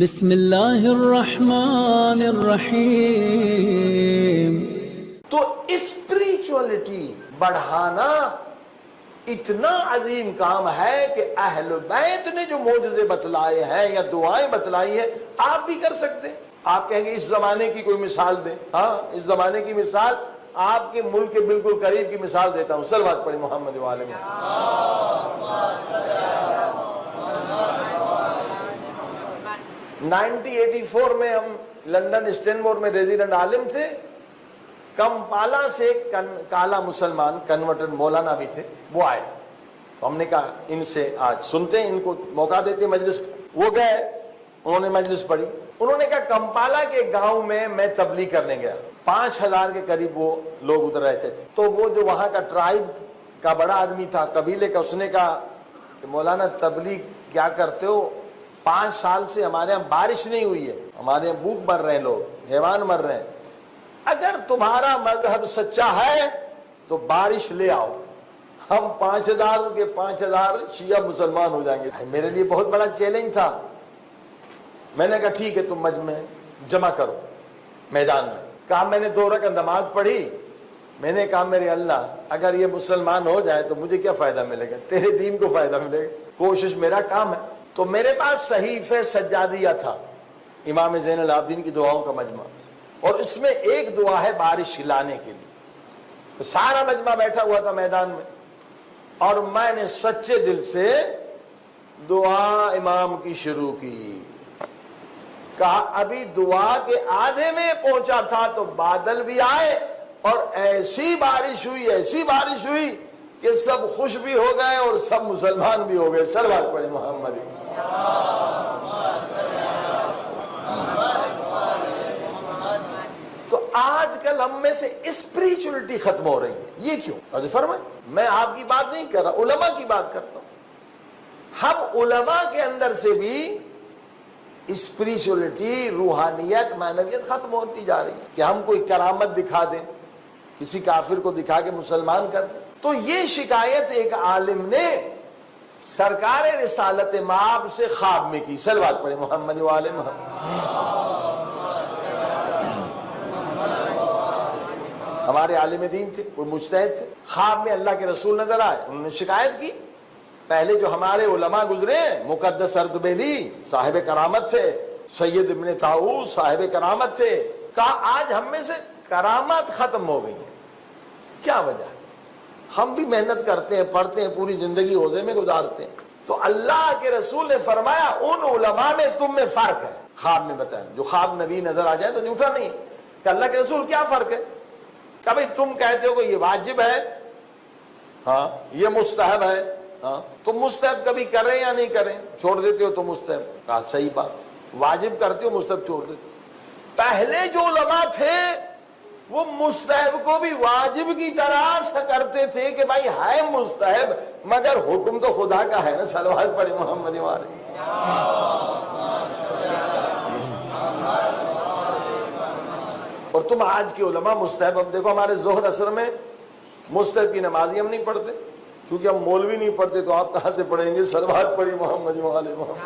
بسم اللہ الرحمن الرحیم۔ تو اسپریچولیٹی بڑھانا اتنا عظیم کام ہے کہ اہل بیت نے جو معجزے بتلائے ہیں یا دعائیں بتلائی ہیں آپ بھی کر سکتے ہیں۔ آپ کہیں گے اس زمانے کی کوئی مثال دیں۔ ہاں، اس زمانے کی مثال آپ کے ملک کے بالکل قریب کی مثال دیتا ہوں۔ صلوات پڑھیں محمد والے میں۔ 1984 میں ہم لندن اسٹینمور میں ریزیڈنٹ عالم تھے۔ کمپالا سے کالا مسلمان کنورٹر مولانا بھی تھے، وہ آئے تو ہم نے کہا ان سے آج سنتے ہیں، ان کو موقع دیتے مجلس۔ وہ گئے، انہوں نے مجلس پڑھی۔ انہوں نے کہا کمپالا کے گاؤں میں تبلیغ کرنے گیا، 5000 کے قریب وہ لوگ ادھر رہتے تھے۔ تو وہ جو وہاں کا ٹرائب کا بڑا آدمی تھا، قبیلے کا، اس نے کہا کہ مولانا تبلیغ کیا کرتے ہو؟ 5 سال سے ہمارے یہاں بارش نہیں ہوئی ہے، ہمارے یہاں بھوک مر رہے ہیں، لوگ حیوان مر رہے ہیں۔ اگر تمہارا مذہب سچا ہے تو بارش لے آؤ، ہم 5000 کے 5000 شیعہ مسلمان ہو جائیں گے۔ میرے لیے بہت بڑا چیلنج تھا۔ میں نے کہا ٹھیک ہے، تم مجمع جمع کرو میدان میں۔ کہا میں نے 2 رکعت نماز پڑھی، میں نے کہا میرے اللہ اگر یہ مسلمان ہو جائے تو مجھے کیا فائدہ ملے گا؟ تیرے دین کو فائدہ ملے گا، کوشش میرا کام ہے۔ تو میرے پاس صحیفہ سجادیہ تھا، امام زین العابدین کی دعاؤں کا مجمع، اور اس میں ایک دعا ہے بارش لانے کے لیے۔ تو سارا مجمع بیٹھا ہوا تھا میدان میں، اور میں نے سچے دل سے دعا امام کی شروع کی۔ کہا ابھی دعا کے آدھے میں پہنچا تھا تو بادل بھی آئے اور ایسی بارش ہوئی کہ سب خوش بھی ہو گئے اور سب مسلمان بھی ہو گئے۔ صلوات پڑھیں محمد۔ تو آج کل ہم میں سے اسپریچولیٹی ختم ہو رہی ہے، یہ کیوں؟ اور فرمائیں، میں آپ کی بات نہیں کر رہا، علماء کی بات کرتا ہوں۔ ہم علماء کے اندر سے بھی اسپریچولیٹی، روحانیت، معنویت ختم ہوتی جا رہی ہے کہ ہم کوئی کرامت دکھا دیں، کسی کافر کو دکھا کے مسلمان کر دیں۔ تو یہ شکایت ایک عالم نے سرکار رسالت مآب سے خواب میں کی۔ صلوات پڑھیں محمد وآل محمد۔ ہمارے عالم دین تھے، کوئی مجتہد تھے، خواب میں اللہ کے رسول نظر آئے، انہوں نے شکایت کی۔ پہلے جو ہمارے علماء گزرے ہیں، مقدس اردبیلی صاحب کرامت تھے، سید ابن طاؤس صاحب کرامت تھے، کہا آج ہم میں سے کرامات ختم ہو گئی ہیں۔ کیا وجہ؟ ہم بھی محنت کرتے ہیں، پڑھتے ہیں، پوری زندگی روزے میں گزارتے ہیں۔ تو اللہ کے رسول نے فرمایا ان علماء میں تم میں فرق ہے۔ خواب میں بتایا، جو خواب نبی نظر آ جائے تو جھوٹا نہیں ہے۔ کہ اللہ کے رسول کیا فرق ہے؟ کہ بھئی تم کہتے ہو کہ یہ واجب ہے، ہاں یہ مستحب ہے، ہاں تم مستحب کبھی کریں یا نہیں کریں، چھوڑ دیتے ہو تو مستحب۔ کہا صحیح بات، واجب کرتے ہو، مستحب چھوڑ دیتے ہو۔ پہلے جو علماء تھے وہ مستحب کو بھی واجب کی طرح کرتے تھے کہ بھائی ہے مستحب مگر حکم تو خدا کا ہے نا۔ صلوات پڑھیں محمد والے۔ اور تم آج کے علماء مستحب، اب دیکھو ہمارے ظہر عصر میں مستحب کی نمازی ہم نہیں پڑھتے، کیونکہ ہم مولوی نہیں پڑھتے تو آپ کہاں سے پڑھیں گے؟ صلوات پڑھیں محمد والے محمد۔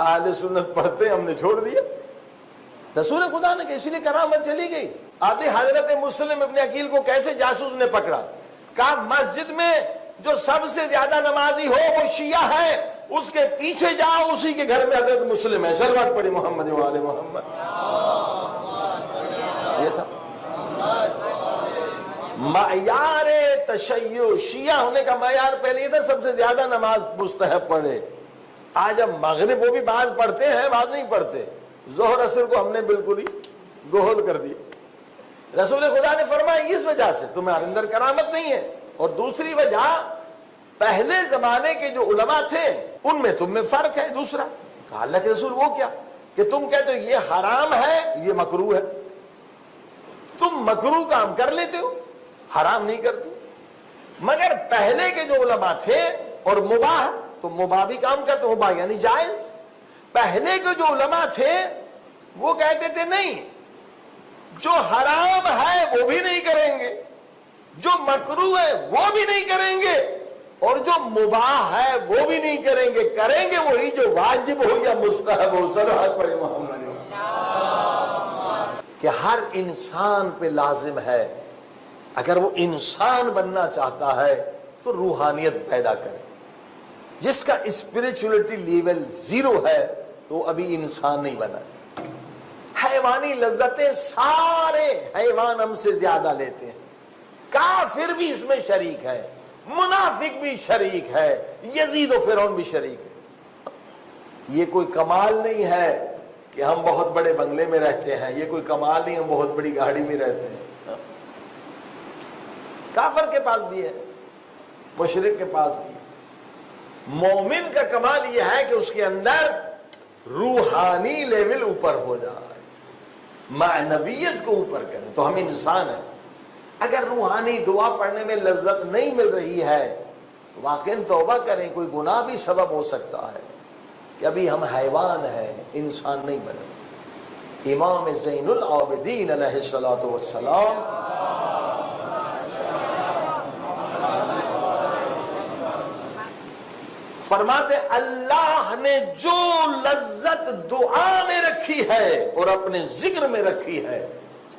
اہل سنت پڑھتے ہم نے چھوڑ دیا۔ رسول خدا نے کہ اسی لیے کرامت چلی گئی۔ آپ نے حضرت مسلم ابن عقیل کو کیسے جاسوس نے پکڑا؟ کہا مسجد میں جو سب سے زیادہ نمازی ہو وہ شیعہ ہے، اس کے پیچھے جاؤ، اسی کے گھر میں حضرت مسلم ہے۔ صلوات پڑھی محمد وآل محمد۔ یہ تھا معیار تشیع، شیعہ ہونے کا معیار پہلے یہ تھا سب سے زیادہ نماز مستحب پڑھے۔ آج ہم مغرب وہ بھی بعض پڑھتے ہیں، بعض نہیں پڑھتے۔ ظہر عصر کو ہم نے بالکل ہی گوہل کر دیا۔ رسول خدا نے فرمایا اس وجہ سے تمہارے اندر کرامت نہیں ہے، اور دوسری وجہ پہلے زمانے کے جو علماء تھے ان میں تم میں فرق ہے۔ دوسرا کہا اللہ کے رسول وہ کیا؟ کہ تم کہتے ہو یہ حرام ہے، یہ مکروہ ہے، تم مکروہ کام کر لیتے ہو، حرام نہیں کرتے۔ مگر پہلے کے جو علماء تھے اور مباح، تو مباح بھی کام کرتے، مباح یعنی جائز۔ پہلے کے جو علماء تھے وہ کہتے تھے نہیں، جو حرام ہے وہ بھی نہیں کریں گے، جو مکروہ ہے وہ بھی نہیں کریں گے، اور جو مباح ہے وہ بھی نہیں کریں گے، کریں گے وہی جو واجب ہو یا مستحب ہو۔ صلوات پڑھے محمد کہ ہر انسان پہ لازم ہے، اگر وہ انسان بننا چاہتا ہے تو روحانیت پیدا کرے۔ جس کا اسپریچولیٹی لیول 0 ہے تو ابھی انسان نہیں بنا ہے۔ حیوانی لذتیں سارے حیوان ہم سے زیادہ لیتے ہیں، کافر بھی اس میں شریک ہے، منافق بھی شریک ہے، یزید و فرعون بھی شریک ہے۔ یہ کوئی کمال نہیں ہے کہ ہم بہت بڑے بنگلے میں رہتے ہیں، یہ کوئی کمال نہیں ہم بہت بڑی گاڑی میں رہتے ہیں۔ کافر کے پاس بھی ہے، مشرک کے پاس بھی۔ مومن کا کمال یہ ہے کہ اس کے اندر روحانی لیول اوپر ہو جائے، معنویت کو اوپر کرے۔ تو ہم انسان ہیں، اگر روحانی دعا پڑھنے میں لذت نہیں مل رہی ہے تو واقعاً توبہ کریں، کوئی گناہ بھی سبب ہو سکتا ہے کہ ابھی ہم حیوان ہیں، انسان نہیں بنے۔ امام زین العابدین علیہ الصلوۃ والسلام فرماتے اللہ نے جو لذت دعا میں رکھی ہے اور اپنے ذکر میں رکھی ہے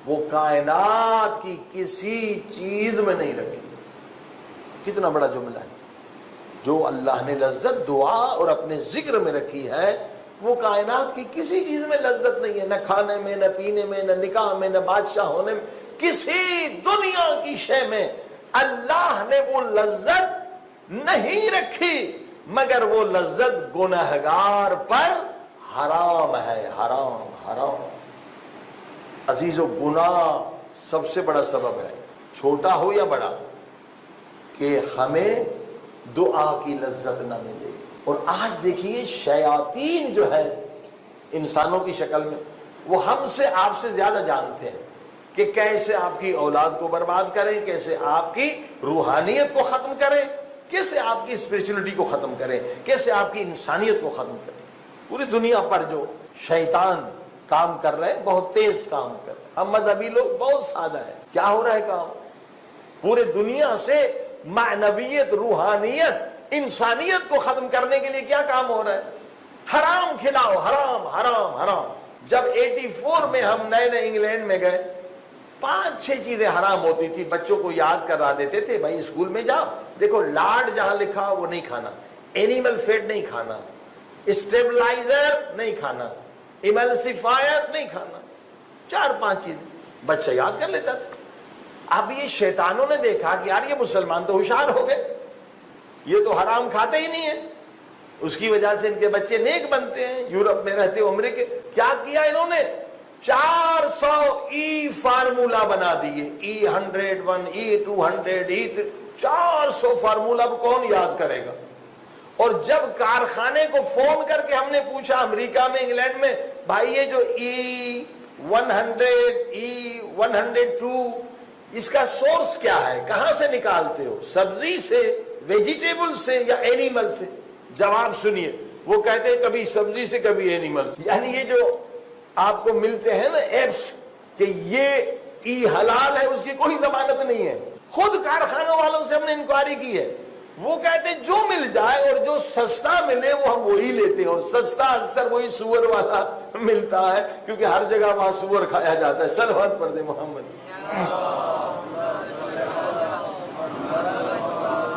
وہ کائنات کی کسی چیز میں نہیں رکھی۔ کتنا بڑا جملہ ہے، جو اللہ نے لذت دعا اور اپنے ذکر میں رکھی ہے وہ کائنات کی کسی چیز میں لذت نہیں ہے، نہ کھانے میں، نہ پینے میں، نہ نکاح میں، نہ بادشاہ ہونے میں، کسی دنیا کی شے میں اللہ نے وہ لذت نہیں رکھی، مگر وہ لذت گنہگار پر حرام ہے، حرام حرام۔ عزیزو، گناہ سب سے بڑا سبب ہے، چھوٹا ہو یا بڑا، کہ ہمیں دعا کی لذت نہ ملے۔ اور آج دیکھیے شیاطین جو ہے انسانوں کی شکل میں، وہ ہم سے آپ سے زیادہ جانتے ہیں کہ کیسے آپ کی اولاد کو برباد کریں، کیسے آپ کی روحانیت کو ختم کریں، کیسے آپ کی اسپریچولیٹی کو ختم کریں، کیسے آپ کی انسانیت کو ختم کریں۔ پوری دنیا پر جو شیطان کام کر رہے ہیں، بہت تیز کام کر رہے ہیں۔ ہم مذہبی لوگ بہت سادہ ہیں۔ کیا ہو رہا ہے کام؟ پورے دنیا سے معنویت، روحانیت، انسانیت کو ختم کرنے کے لیے کیا کام ہو رہا ہے؟ حرام کھلاؤ، حرام حرام حرام۔ جب 84 میں ہم نئے نئے انگلینڈ میں گئے، 5-6 چیزیں حرام ہوتی تھی، بچوں کو یاد کرا دیتے تھے، بھائی اسکول میں جاؤ، دیکھو لاڈ جہاں لکھا وہ نہیں کھانا، اینیمل فیٹ نہیں کھانا، اسٹیبلائزر نہیں کھانا، ایملسیفائر نہیں کھانا، 4-5 چیزیں بچہ یاد کر لیتا تھا۔ اب یہ شیطانوں نے دیکھا کہ یار یہ مسلمان تو ہوشیار ہو گئے، یہ تو حرام کھاتے ہی نہیں ہیں، اس کی وجہ سے ان کے بچے نیک بنتے ہیں۔ یورپ میں رہتے عمرے کے، کیا کیا انہوں نے؟ 400 ای فارمولا بنا دیے، E101 E200 E300، 400 فارمولا کو کون یاد کرے گا؟ اور جب کارخانے کو فون کر کے ہم نے پوچھا امریکہ میں، انگلینڈ میں، بھائی یہ جو E100 E102 اس کا سورس کیا ہے، کہاں سے نکالتے ہو؟ سبزی سے، ویجیٹیبل سے یا اینیمل سے؟ جواب سنیے، وہ کہتے ہیں کبھی سبزی سے کبھی اینیمل سے۔ یعنی یہ جو آپ کو ملتے ہیں نا ایپس کہ یہ ای حلال ہے، اس کی کوئی ضمانت نہیں ہے۔ خود کارخانوں والوں سے ہم نے انکوائری کی ہے، وہ کہتے ہیں جو مل جائے اور جو سستا ملے وہ ہم وہی لیتے ہیں، اور سستا اکثر وہی سور والا ملتا ہے، کیونکہ ہر جگہ وہاں سور کھایا جاتا ہے۔ صلوات پڑھ دیں محمد۔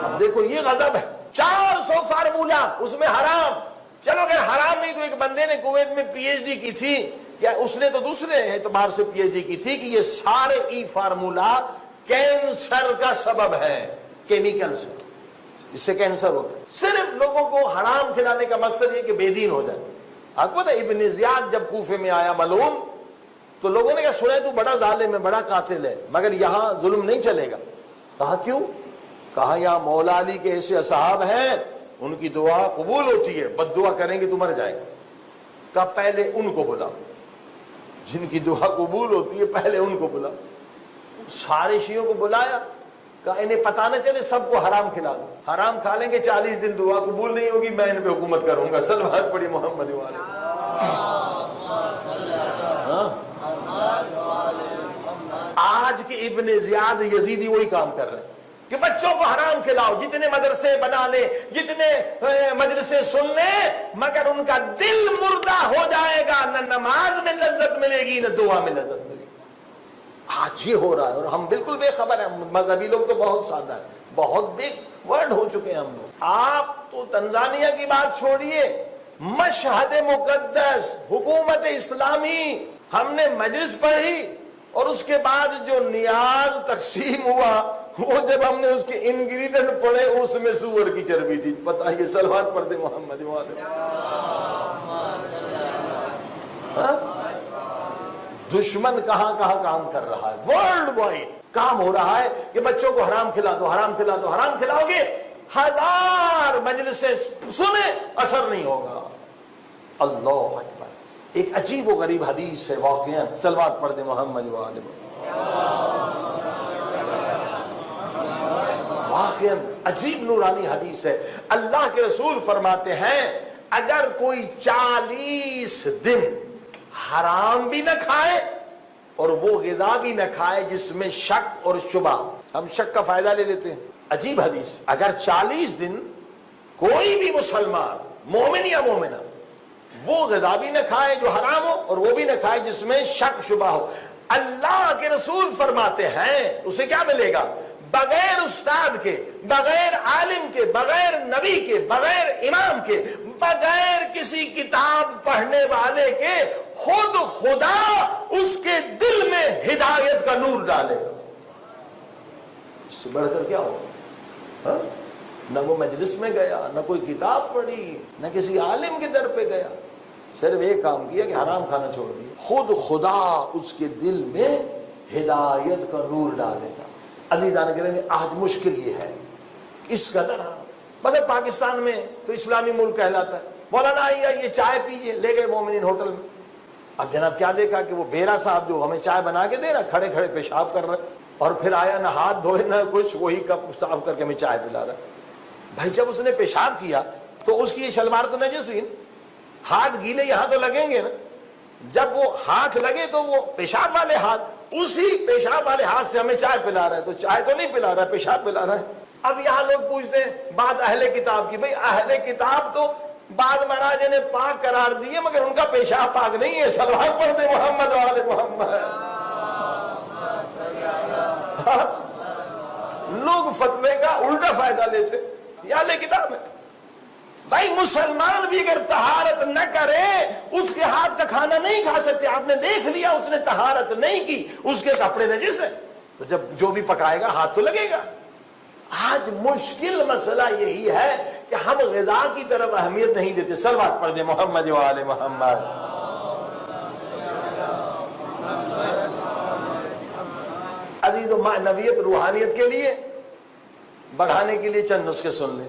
اب دیکھو یہ غضب ہے، 400 فارمولا اس میں حرام۔ چلو اگر حرام نہیں تو ایک بندے نے کویت میں پی ایچ ڈی کی تھی، یا اس نے تو دوسرے اعتبار سے پی ایچ ڈی کی تھی، کہ یہ سارے ای فارمولا کینسر کا سبب ہے، کیمیکل سے، اس سے کینسر ہوتا ہے۔ صرف لوگوں کو حرام کھلانے کا مقصد یہ کہ بے دین ہو جائے۔ آپ کو پتہ ہے ابن زیاد جب کوفے میں آیا ملعون، تو لوگوں نے کہا سنا تو بڑا ظالم ہے، بڑا قاتل ہے، مگر یہاں ظلم نہیں چلے گا۔ کہا کیوں؟ کہا یہاں مولا علی کے ایسے اصحاب ہیں، ان کی دعا قبول ہوتی ہے، بد دعا کریں گے تو مر جائے گا۔ کہا پہلے ان کو بلا، جن کی دعا قبول ہوتی ہے پہلے ان کو بلا۔ سارے شیعوں کو بلایا، کہا انہیں پتہ نہ چلے سب کو حرام کھلا دو، حرام کھا لیں گے 40 دن دعا قبول نہیں ہوگی، میں ان پہ حکومت کروں گا۔ صلوات پڑھی محمد والے۔ آج کے ابن زیاد یزیدی وہی کام کر رہے ہیں۔ کہ بچوں کو حرام کھلاؤ، جتنے مدرسے بنا لے، جتنے مجلسیں سن لے، مگر ان کا دل مردہ ہو جائے گا، نہ نماز میں لذت ملے گی نہ دعا میں لذت ملے گی۔ آج یہ ہو رہا ہے اور ہم بالکل بے خبر ہیں۔ مذہبی لوگ تو بہت سادہ ہیں، بہت بگ ورڈ ہو چکے ہیں ہم لوگ۔ آپ تو تنزانیہ کی بات چھوڑیے، مشہد مقدس حکومت اسلامی ہم نے مجلس پڑھی اور اس کے بعد جو نیاز تقسیم ہوا، وہ جب ہم نے اس کے انگریڈینٹ پڑھے اس میں سور کی چربی تھی۔ بتائیے، صلوات پڑھ دیں محمد وعلیہ۔ دشمن کہاں کہاں کام کر رہا ہے، ورلڈ وائڈ کام ہو رہا ہے کہ بچوں کو حرام کھلا دو، حرام کھلا دو، حرام کھلاؤ گے 1000 مجلسیں سنیں اثر نہیں ہوگا۔ اللہ اکبر۔ ایک عجیب و غریب حدیث ہے واقعاً، صلوات پڑھ دیں محمد وعلیہ۔ واقعاً عجیب نورانی حدیث ہے۔ اللہ کے رسول فرماتے ہیں اگر کوئی 40 دن حرام بھی نہ کھائے اور وہ غذا بھی نہ کھائے جس میں شک اور شبہ، ہم شک کا فائدہ لے لیتے ہیں، عجیب حدیث، اگر 40 دن کوئی بھی مسلمان مومن یا مومنہ وہ غذا بھی نہ کھائے جو حرام ہو اور وہ بھی نہ کھائے جس میں شک شبہ ہو، اللہ کے رسول فرماتے ہیں اسے کیا ملے گا؟ بغیر استاد کے، بغیر عالم کے، بغیر نبی کے، بغیر امام کے، بغیر کسی کتاب پڑھنے والے کے، خود خدا اس کے دل میں ہدایت کا نور ڈالے گا۔ اس سے بڑھ کر کیا ہوگا؟ نہ وہ مجلس میں گیا، نہ کوئی کتاب پڑھی، نہ کسی عالم کے در پہ گیا، صرف ایک کام کیا کہ حرام کھانا چھوڑ دیا، خود خدا اس کے دل میں ہدایت کا نور ڈالے گا۔ عزیزان گرامی، آج مشکل یہ ہے اس قدر بس پاکستان میں تو اسلامی ملک کہلاتا ہے، مولانا آئیے یہ چائے پیجئے، لے گئے مومنین ہوٹل میں۔ اب جناب کیا دیکھا کہ وہ بیرا صاحب جو ہمیں چائے بنا کے دے رہا، کھڑے کھڑے پیشاب کر رہا، اور پھر آیا نہ ہاتھ دھوئے نہ کچھ، وہی کپ صاف کر کے ہمیں چائے پلا رہا۔ بھائی جب اس نے پیشاب کیا تو اس کی یہ شلوار تو نجس ہوئی نا، ہاتھ گیلے یہاں تو لگیں گے نا، جب وہ ہاتھ لگے تو وہ پیشاب والے ہاتھ، اسی پیشاب والے ہاتھ سے ہمیں چائے پلا رہا ہے، تو چائے تو نہیں پلا رہا ہے، پیشاب پلا رہا ہے۔ اب یہاں لوگ پوچھتے ہیں بات اہل کتاب کی، بھئی اہل کتاب تو بعد مہاراج نے پاک قرار دیے مگر ان کا پیشاب پاک نہیں ہے۔ صلوات پڑھ دیں محمد وعلى محمد۔ لوگ فتوے کا الٹا فائدہ لیتے، یہ اہل کتاب ہے۔ بھائی مسلمان بھی اگر طہارت نہ کرے اس کے ہاتھ کا کھانا نہیں کھا سکتے۔ آپ نے دیکھ لیا اس نے طہارت نہیں کی، اس کے کپڑے نجس ہیں، تو جب جو بھی پکائے گا ہاتھ تو لگے گا۔ آج مشکل مسئلہ یہی ہے کہ ہم غذا کی طرف اہمیت نہیں دیتے۔ صلوات پڑھ دیں محمد وعلى محمد۔ عزیز و معنویت روحانیت کے لیے بڑھانے کے لیے چند نسخے سن لیں۔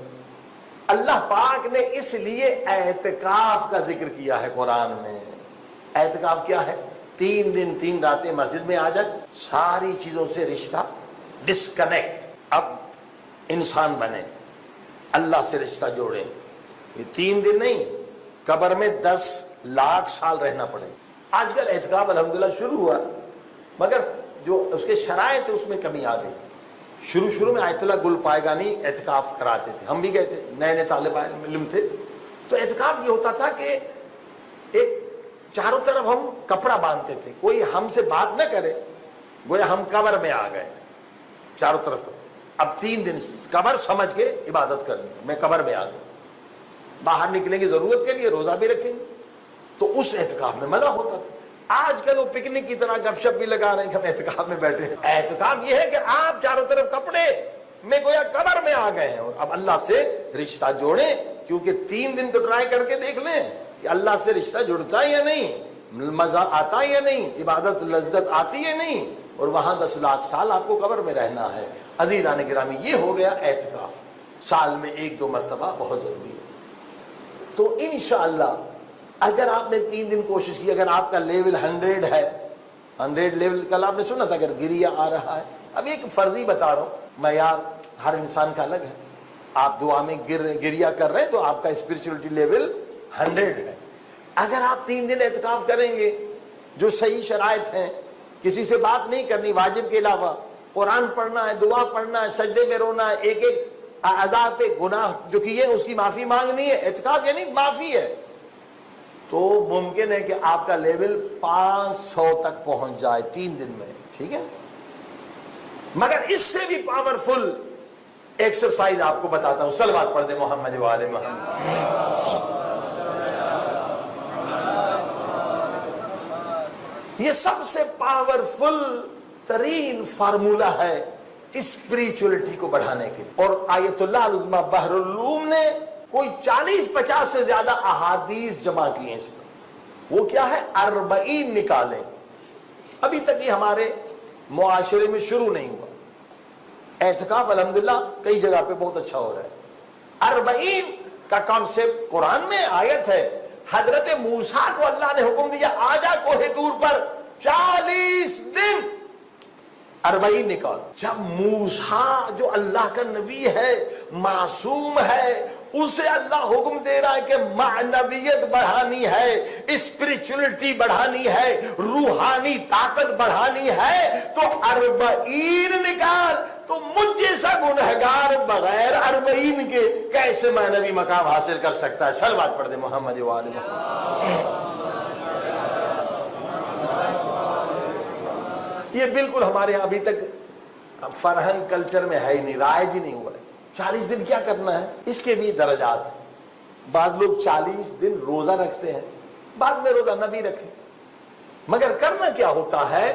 اللہ پاک نے اس لیے اعتکاف کا ذکر کیا ہے قرآن میں۔ اعتکاف کیا ہے؟ 3 دن 3 راتیں مسجد میں آ جائے، ساری چیزوں سے رشتہ ڈسکنیکٹ، اب انسان بنے، اللہ سے رشتہ جوڑے۔ یہ 3 دن نہیں، قبر میں 10 لاکھ سال رہنا پڑے۔ آج کل اعتکاف الحمدللہ شروع ہوا، مگر جو اس کے شرائط اس میں کمی آ گئی۔ شروع میں آیت اللہ گل پائیگانی اعتکاف کراتے تھے، ہم بھی گئے تھے، نئے طالب علم تھے، تو اعتکاف یہ ہوتا تھا کہ ایک چاروں طرف ہم کپڑا باندھتے تھے، کوئی ہم سے بات نہ کرے، گویا ہم قبر میں آ گئے، چاروں طرف۔ اب 3 دن قبر سمجھ کے عبادت کرنی، میں قبر میں آ گیا، باہر نکلیں گے ضرورت کے لیے، روزہ بھی رکھیں گے، تو اس اعتکاف میں مزہ ہوتا تھا۔ آج کل وہ پکنک کی طرح گپ شپ بھی لگا رہے ہیں کہ ہم اعتکاف میں بیٹھے ہیں۔ اعتکاف یہ ہے کہ آپ چاروں طرف کپڑے میں گویا قبر میں آ گئے ہیں، اور اب اللہ سے رشتہ جوڑیں، کیونکہ 3 دن تو ٹرائی کر کے دیکھ لیں کہ اللہ سے رشتہ جڑتا ہے یا نہیں، مزہ آتا ہے یا نہیں، عبادت لذت آتی ہے نہیں، اور وہاں 10 لاکھ سال آپ کو قبر میں رہنا ہے۔ عزیزان گرامی، یہ ہو گیا اعتکاف، سال میں 1-2 مرتبہ بہت ضروری ہے۔ تو انشاءاللہ اگر آپ نے 3 دن کوشش کی، اگر آپ کا لیول 100 ہے، 100 لیول، کل آپ نے سنا تھا اگر گریا آ رہا ہے، اب ایک فرضی بتا رہا ہوں، معیار ہر انسان کا الگ ہے، آپ دعا میں گریا کر رہے ہیں تو آپ کا اسپرچولیٹی لیول 100 ہے۔ اگر آپ 3 دن اعتکاف کریں گے، جو صحیح شرائط ہیں، کسی سے بات نہیں کرنی واجب کے علاوہ، قرآن پڑھنا ہے، دعا پڑھنا ہے، سجدے میں رونا ہے، ایک ایک اعضاء پہ گناہ جو کیے اس کی معافی مانگنی ہے، اعتکاف یعنی معافی ہے، تو ممکن ہے کہ آپ کا لیول 500 تک پہنچ جائے 3 دن میں، ٹھیک ہے؟ مگر اس سے بھی پاورفل ایکسرسائز آپ کو بتاتا ہوں، صلوات پڑھ دیں محمد و آل محمد۔ یہ سب سے پاورفل ترین فارمولا ہے اسپریچولیٹی کو بڑھانے کے لیے، اور آیت اللہ العظمہ بحر العلوم نے کوئی 40-50 سے زیادہ احادیث جمع کی ہیں اس پر۔ وہ کیا ہے؟ 40 نکالیں۔ ابھی تک یہ ہمارے معاشرے میں شروع نہیں ہوا، اعتکاف الحمدللہ کئی جگہ پہ بہت اچھا ہو رہا ہے۔ 40 کا کانسیپٹ قرآن میں آیت ہے، حضرت موسیٰ کو اللہ نے حکم دیا آجا کوہ طور پر 40 دن 40 نکال۔ جب موسیٰ جو اللہ کا نبی ہے، معصوم ہے، اسے اللہ حکم دے رہا ہے کہ معنویت بڑھانی ہے، اسپریچولیٹی بڑھانی ہے، روحانی طاقت بڑھانی ہے، تو 40 نکال۔ تو مجھ جیسا گنہگار بغیر 40 کے کیسے معنوی مقام حاصل کر سکتا ہے؟ صلوات پڑھ دیں محمد و آل محمد۔ یہ بالکل ہمارے یہاں ابھی تک فرہنگ کلچر میں ہے ہی نہیں، رائج ہی نہیں ہوا ہے۔ 40 دن کیا کرنا ہے؟ اس کے بھی درجات۔ بعض لوگ 40 دن روزہ رکھتے ہیں، بعض میں روزہ نہ بھی رکھیں، مگر کرنا کیا ہوتا ہے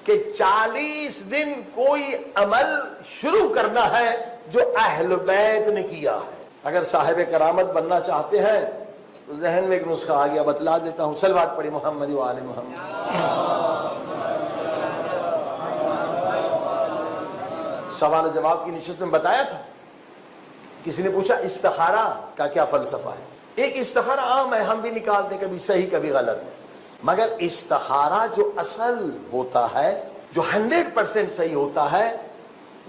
کہ 40 دن کوئی عمل شروع کرنا ہے جو اہل بیت نے کیا ہے۔ اگر صاحب کرامت بننا چاہتے ہیں تو ذہن میں ایک نسخہ آ گیا، بتلا دیتا ہوں، صلوات پڑھی محمد و آل محمد۔ سوال و جواب کی نشست میں بتایا تھا، کسی نے پوچھا استخارہ کا کیا فلسفہ ہے؟ ایک استخارہ عام ہے، ہم بھی نکالتے ہیں، کبھی صحیح کبھی غلط، مگر استخارہ جو اصل ہوتا ہے، جو 100% صحیح ہوتا ہے،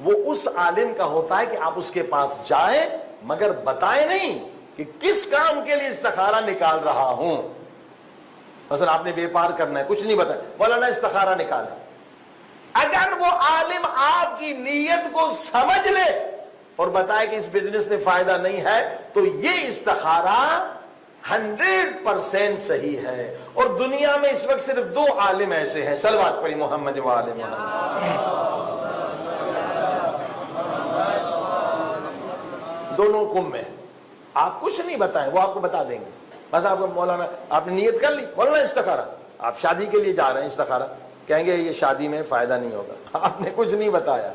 وہ اس عالم کا ہوتا ہے کہ آپ اس کے پاس جائیں مگر بتائیں نہیں کہ کس کام کے لیے استخارہ نکال رہا ہوں۔ مثلا آپ نے بیپار کرنا ہے، کچھ نہیں بتایا، مولانا استخارہ نکالیں۔ اگر وہ عالم آپ کی نیت کو سمجھ لے اور بتائے کہ اس بزنس میں فائدہ نہیں ہے، تو یہ استخارہ 100% صحیح ہے۔ اور دنیا میں اس وقت صرف 2 عالم ایسے ہیں، صلوات پڑھی محمد و آل محمد۔ دونوں کم میں آپ کچھ نہیں بتائیں، وہ آپ کو بتا دیں گے۔ بس آپ کو مولانا، آپ نے نیت کر لی، مولانا استخارہ، آپ شادی کے لیے جا رہے ہیں، استخارہ کہیں گے یہ شادی میں فائدہ نہیں ہوگا، آپ نے کچھ نہیں بتایا۔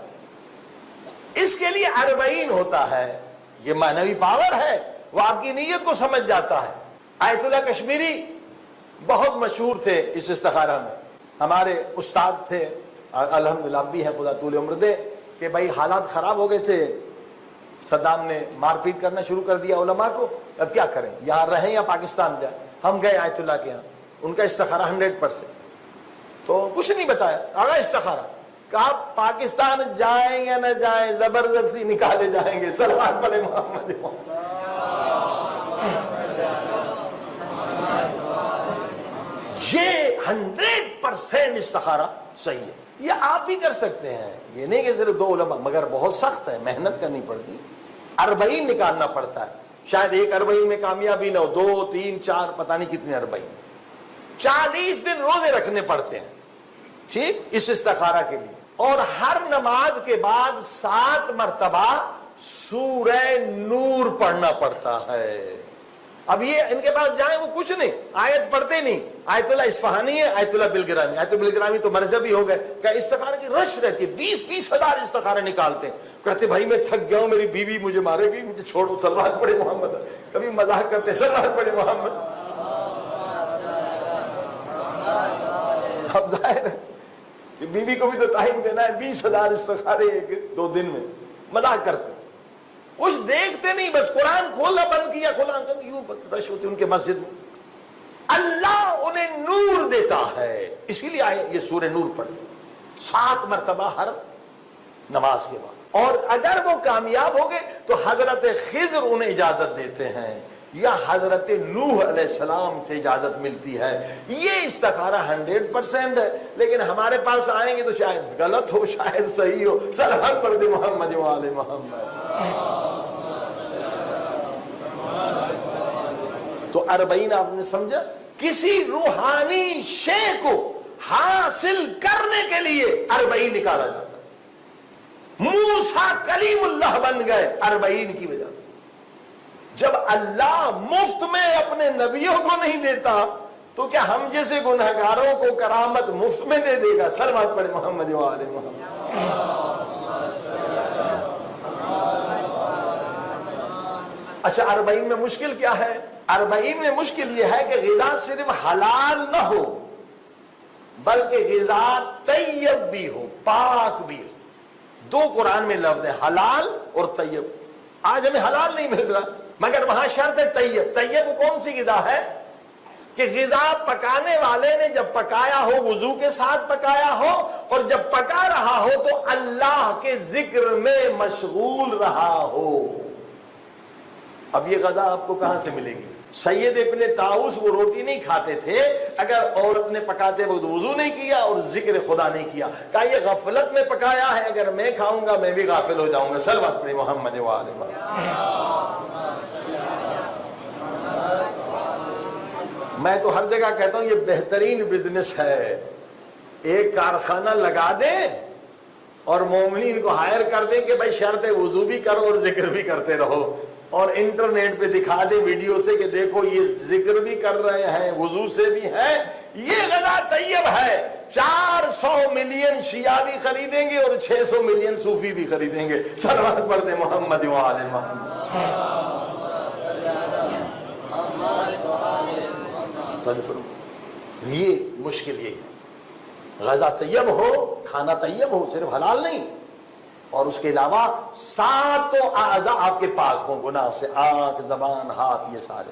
اس کے لیے 40 ہوتا ہے، یہ معنوی پاور ہے، وہ آپ کی نیت کو سمجھ جاتا ہے۔ آیت اللہ کشمیری بہت مشہور تھے اس استخارہ میں، ہمارے استاد تھے، الحمدللہ اب بھی ہے، خدا طول عمر دے، کہ بھائی حالات خراب ہو گئے تھے، صدام نے مار پیٹ کرنا شروع کر دیا علماء کو، اب کیا کریں، یہاں رہیں یا پاکستان جائیں؟ ہم گئے آیت اللہ کے یہاں، ان کا استخارہ 100%، تو کچھ نہیں بتایا، آگا استخارہ، کہا پاکستان جائیں یا نہ جائیں زبردستی نکالے جائیں گے، صلوات پڑھے محمد۔ یہ 100% استخارہ صحیح ہے، یہ آپ بھی کر سکتے ہیں، یہ نہیں کہ صرف 2 علماء، مگر بہت سخت ہے، محنت کرنی پڑتی، 40 نکالنا پڑتا ہے، شاید ایک 40 میں کامیابی نہ ہو، 2 3 4 پتہ نہیں کتنے 40، 40 دن روزے رکھنے پڑتے ہیں، ٹھیک، اس استخارہ کے لیے، اور ہر نماز کے بعد 7 مرتبہ سورہ نور پڑھنا پڑتا ہے۔ اب یہ ان کے پاس جائیں وہ کچھ نہیں، آیت پڑھتے نہیں، آیت اللہ اصفہانی ہے، آیت اللہ بلگرامی، آیت اللہ بلگرامی تو مرجبی ہو گئے، کہ استخارہ کی رش رہتی ہے، 20 ہزار استخارے نکالتے ہیں، کہتے بھائی میں تھک گیا ہوں، میری بیوی مجھے مارے گی، مجھے چھوڑو، صلوات پڑھے محمد، کبھی مذاق کرتے، صلوات پڑھے محمد۔ اب ظاہر ہے کہ بیوی کو بھی تو ٹائم دینا ہے، 20 ہزار استخارے 2 دن میں، مذاق کرتے، کچھ دیکھتے نہیں، بس قرآن کھولنا بند کیا، قرآن کا یوں بس رش ہوتی ان کے مسجد میں، اللہ انہیں نور دیتا ہے، اسی لیے آئے یہ سورہ نور پڑھتے 7 مرتبہ ہر نماز کے بعد، اور اگر وہ کامیاب ہو گئے تو حضرت خضر انہیں اجازت دیتے ہیں یا حضرت نوح علیہ السلام سے اجازت ملتی ہے. یہ استخارہ 100% ہے. لیکن ہمارے پاس آئیں گے تو شاید غلط ہو، شاید صحیح ہو. صلوات پڑھ دے محمد و آل محمد. تو 40 آپ نے سمجھا، کسی روحانی شے کو حاصل کرنے کے لیے 40 نکالا جاتا ہے. موسیٰ کلیم اللہ بن گئے 40 کی وجہ سے. جب اللہ مفت میں اپنے نبیوں کو نہیں دیتا تو کیا ہم جیسے گنہگاروں کو کرامت مفت میں دے دے گا؟ صلوات پڑھے محمد و آل محمد. اچھا 40 میں مشکل کیا ہے؟ 40 میں مشکل یہ ہے کہ غذا صرف حلال نہ ہو بلکہ غذا طیب بھی ہو، پاک بھی ہو. 2 قرآن میں لفظ ہے، حلال اور طیب. آج ہمیں حلال نہیں مل رہا مگر وہاں شرط ہے طیب. طیب کون سی غذا ہے؟ کہ غذا پکانے والے نے جب پکایا ہو وضو کے ساتھ پکایا ہو اور جب پکا رہا ہو تو اللہ کے ذکر میں مشغول رہا ہو. اب یہ غذا آپ کو کہاں سے ملے گی؟ سید ابن طاؤس وہ روٹی نہیں کھاتے تھے اگر عورت نے پکاتے وقت وضو نہیں کیا اور ذکر خدا نہیں کیا. کہا یہ غفلت میں پکایا ہے، اگر میں کھاؤں گا میں بھی غافل ہو جاؤں گا. صلوات پڑھیں محمد و آل محمد. میں تو ہر جگہ کہتا ہوں یہ بہترین بزنس ہے. ایک کارخانہ لگا دیں اور مومنین کو ہائر کر دیں کہ بھائی شرط وضو بھی کرو اور ذکر بھی کرتے رہو، اور انٹرنیٹ پہ دکھا دیں ویڈیو سے کہ دیکھو یہ ذکر بھی کر رہے ہیں وضو سے بھی ہے. یہ غذا طیب ہے. 400 ملین شیعہ بھی خریدیں گے اور 600 ملین صوفی بھی خریدیں گے. صلوات پڑھ دیں محمد و آل محمد. یہ مشکل یہ ہے، غذا طیب ہو، کھانا طیب ہو، صرف حلال نہیں، اور اس کے علاوہ 7 اعضاء آپ کے پاک ہوں گناہ سے، آنکھ، زبان، ہاتھ، یہ سارے.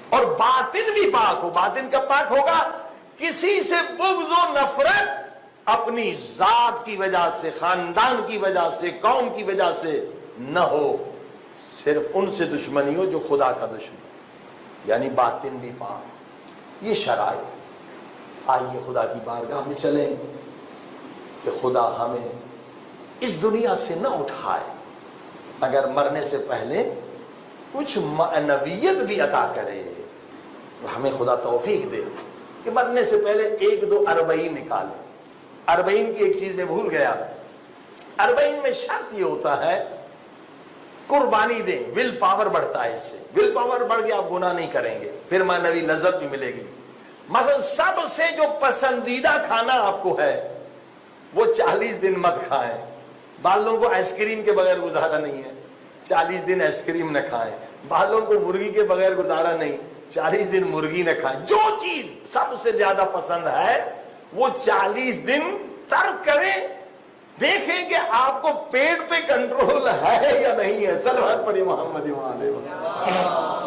اور باطن بھی پاک ہو. باطن کب پاک ہوگا؟ کسی سے بغض و نفرت اپنی ذات کی وجہ سے، خاندان کی وجہ سے، قوم کی وجہ سے نہ ہو، صرف ان سے دشمنی ہو جو خدا کا دشمن، یعنی باطن بھی پاک. یہ شرائط. آئیے خدا کی بارگاہ میں چلیں کہ خدا ہمیں اس دنیا سے نہ اٹھائے مگر مرنے سے پہلے کچھ معنویت بھی عطا کرے. اور ہمیں خدا توفیق دے کہ مرنے سے پہلے 1-2 40 نکالے. 40 کی ایک چیز میں بھول گیا. 40 میں شرط یہ ہوتا ہے قربانی دیں. ول پاور بڑھتا ہے اس سے. ول پاور بڑھ گیا آپ گناہ نہیں کریں گے، پھر معنوی لذت بھی ملے گی. مثلا سب سے جو پسندیدہ کھانا آپ کو ہے وہ 40 دن مت کھائیں. بعض لوگوں کو آئس کریم کے بغیر گزارا نہیں ہے، 40 دن آئس کریم نہ کھائیں. بعض لوگوں کو مرغی کے بغیر گزارا نہیں، 40 دن مرغی نہ کھائیں. جو چیز سب سے زیادہ پسند ہے وہ 40 دن ترک کریں. دیکھیں کہ آپ کو پیٹ پہ کنٹرول ہے یا نہیں ہے. صلوات پڑھی محمد و آل محمد.